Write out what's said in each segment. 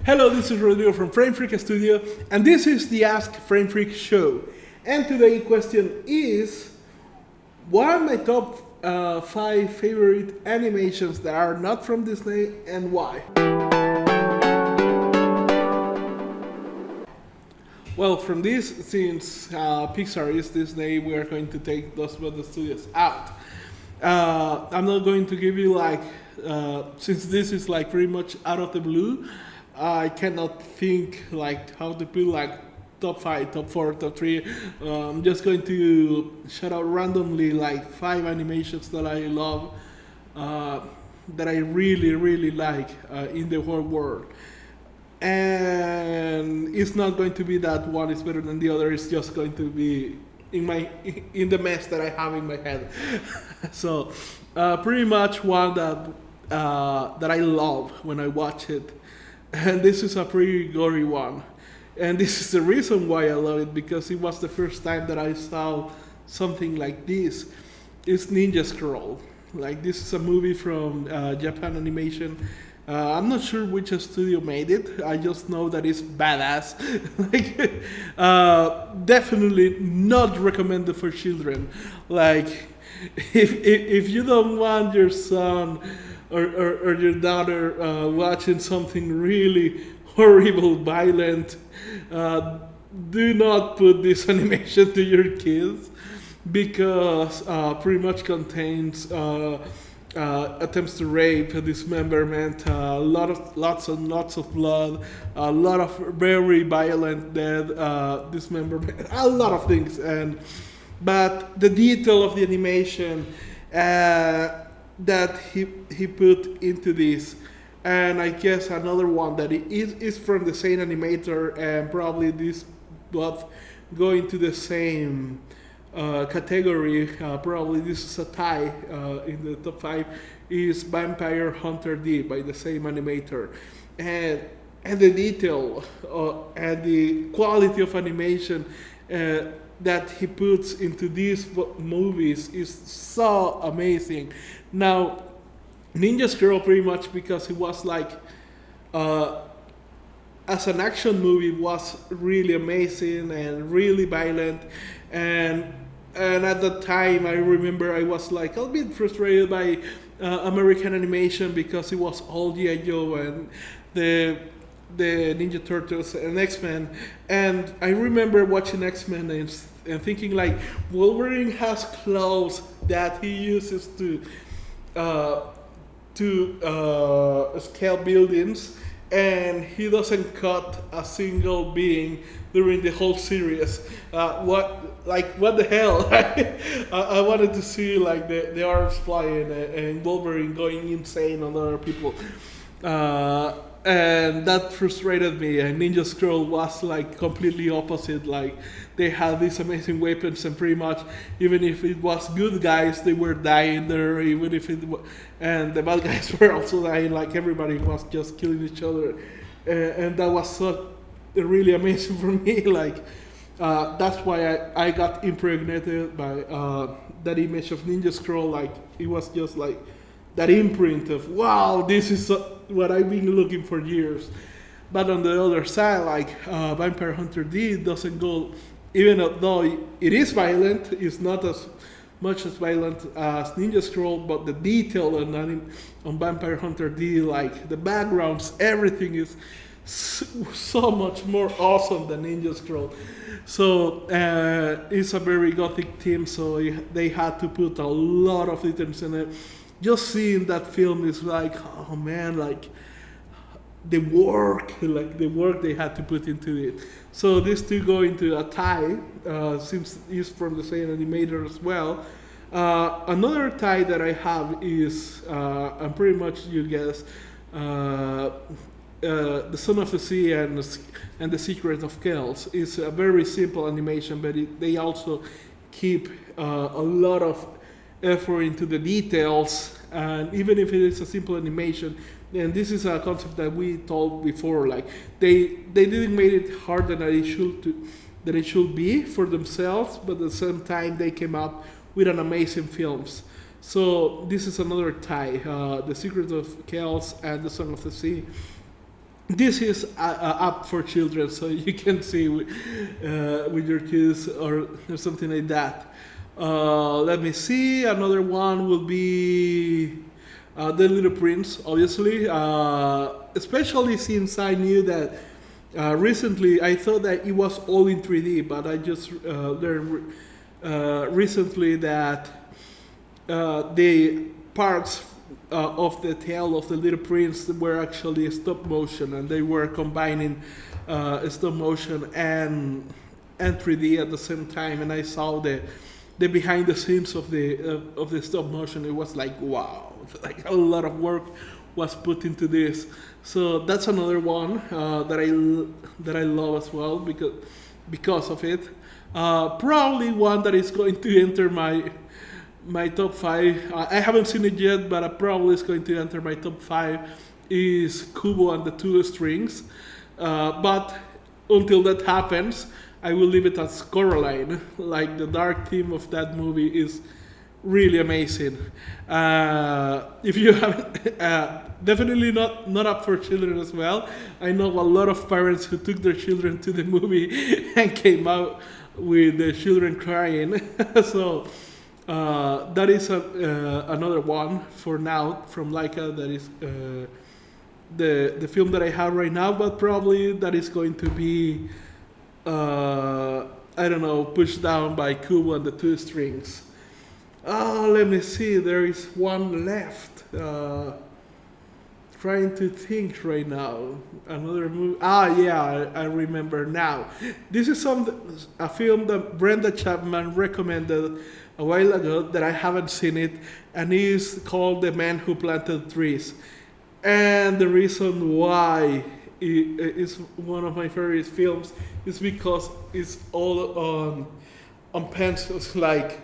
Hello, this is Rodrigo from Frame Freak Studio, and this is the Ask Frame Freak show. And today's question is, what are my top 5 favorite animations that are not from Disney, and why? Well, from this, since Pixar is Disney, we are going to take those other studios out. I'm not going to give you since this is like pretty much out of the blue, I cannot think like how to put like top 5, top 4, top 3. I'm just going to shout out randomly like 5 animations that I love, that I really like in the whole world. And it's not going to be that one is better than the other. It's just going to be in the mess that I have in my head. So pretty much one that I love when I watch it. And this is a pretty gory one. And this is the reason why I love it, because it was the first time that I saw something like this. It's Ninja Scroll. Like, this is a movie from Japan Animation. I'm not sure which studio made it. I just know that it's badass. Definitely not recommended for children. Like, if you don't want your son or your daughter watching something really horrible, violent, do not put this animation to your kids, because pretty much contains attempts to rape, dismemberment, lots and lots of blood, a lot of very violent death, dismemberment, a lot of things. But the detail of the animation that he put into this, and I guess another one that is from the same animator, and probably this both go into the same category. Probably this is a tie in the top 5, is Vampire Hunter D by the same animator. And the detail and the quality of animation that he puts into these movies is so amazing. Now, Ninja Scroll, pretty much because it was like, as an action movie, was really amazing and really violent. And at the time, I remember I was like a bit frustrated by American animation, because it was all G.I. Joe and the Ninja Turtles and X-Men. And I remember watching X-Men and thinking like, Wolverine has claws that he uses to scale buildings, and he doesn't cut a single being during the whole series. What the hell? I wanted to see like the arms flying and Wolverine going insane on other people. And that frustrated me. And Ninja Scroll was like completely opposite. Like, they had these amazing weapons, and pretty much even if it was good guys, they were dying there. Even if it and the bad guys were also dying. Like, everybody was just killing each other, and that was so really amazing for me. Like, that's why I got impregnated by that image of Ninja Scroll. Like, it was just like that imprint of, wow, this is what I've been looking for years. But on the other side, like Vampire Hunter D doesn't go, even though it is violent, it's not as much as violent as Ninja Scroll, but the detail on Vampire Hunter D, like the backgrounds, everything is so much more awesome than Ninja Scroll. So it's a very gothic theme, so they had to put a lot of details in it. Just seeing that film is like, oh man, like the work they had to put into it. So these two go into a tie, since he's from the same animator as well. Another tie that I have is, and pretty much you guess, The Son of the Sea and The Secret of Kells. Is a very simple animation, but they also keep a lot of effort into the details. And even if it is a simple animation, and this is a concept that we told before, like they didn't make it harder than it should be for themselves, but at the same time they came up with an amazing films. So this is another tie, The Secret of Kells and The Son of the Sea. this is a app for children, so you can see with your kids or something like that. Let me see. Another one will be The Little Prince, obviously. Especially since I knew that recently I thought that it was all in 3D, but I just learned recently that the parts of the tale of the Little Prince were actually stop motion, and they were combining stop motion and 3D at the same time. And I saw the behind the scenes of the stop motion. It was like, wow, like a lot of work was put into this. So that's another one that I love as well because of it. Probably one that is going to enter my top 5. I haven't seen it yet, but probably is going to enter my top 5 is Kubo and the Two Strings. But until that happens, I will leave it as Coraline. Like, the dark theme of that movie is really amazing. If you haven't, definitely not up for children as well. I know a lot of parents who took their children to the movie and came out with the children crying. So that is another one for now from Laika. That is the film that I have right now, but probably that is going to be I don't know, pushed down by Kubo and the Two Strings. Let me see, there is one left. Trying to think right now. Another movie. Yeah, I remember now. This is a film that Brenda Chapman recommended a while ago that I haven't seen it, and it is called The Man Who Planted Trees. And the reason why it is one of my favorite films is because it's all on pencils. Like,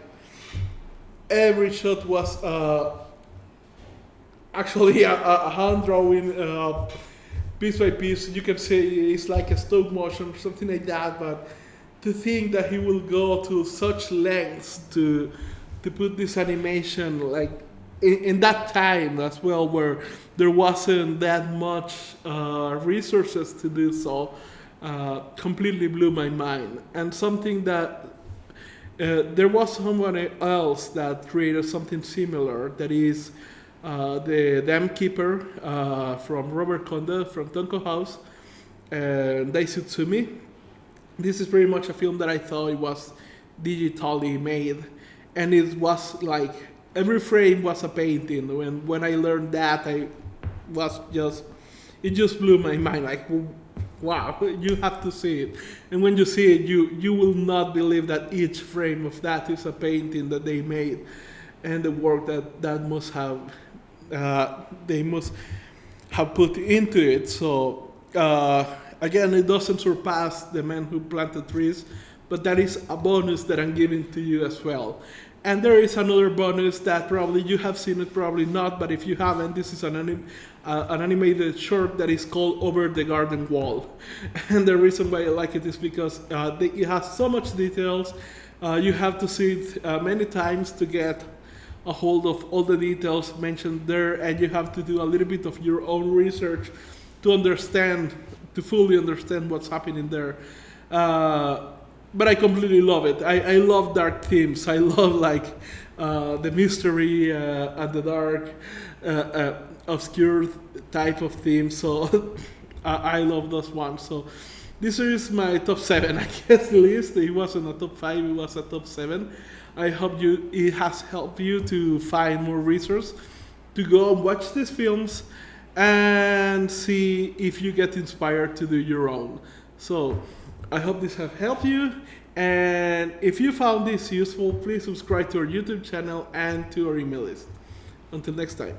every shot was actually a hand drawing, piece by piece. You can say it's like a stop motion or something like that. But to think that he will go to such lengths to put this animation, like in that time as well, where there wasn't that much resources to do so, completely blew my mind. And something that there was someone else that created something similar, that is the Dam Keeper from Robert Conde from Tonko House and Daisy Tsumi. This is pretty much a film that I thought it was digitally made, and it was like every frame was a painting. When I learned that, it just blew my mind. Like, wow, you have to see it. And when you see it, you will not believe that each frame of that is a painting that they made, and the work that must have they must have put into it. So again, it doesn't surpass The Man Who Planted Trees, but that is a bonus that I'm giving to you as well. And there is another bonus that probably you have seen it, probably not, but if you haven't, this is an animated short that is called Over the Garden Wall. And the reason why I like it is because it has so much details. You have to see it many times to get a hold of all the details mentioned there, and you have to do a little bit of your own research to fully understand what's happening there. But I completely love it. I love dark themes. I love like the mystery and the dark, obscure type of themes. So I love those ones. So this is my top 7, I guess, list. It wasn't a top 5, it was a top 7. I hope it has helped you to find more resources to go and watch these films and see if you get inspired to do your own. So I hope this has helped you, and if you found this useful, please subscribe to our YouTube channel and to our email list. Until next time.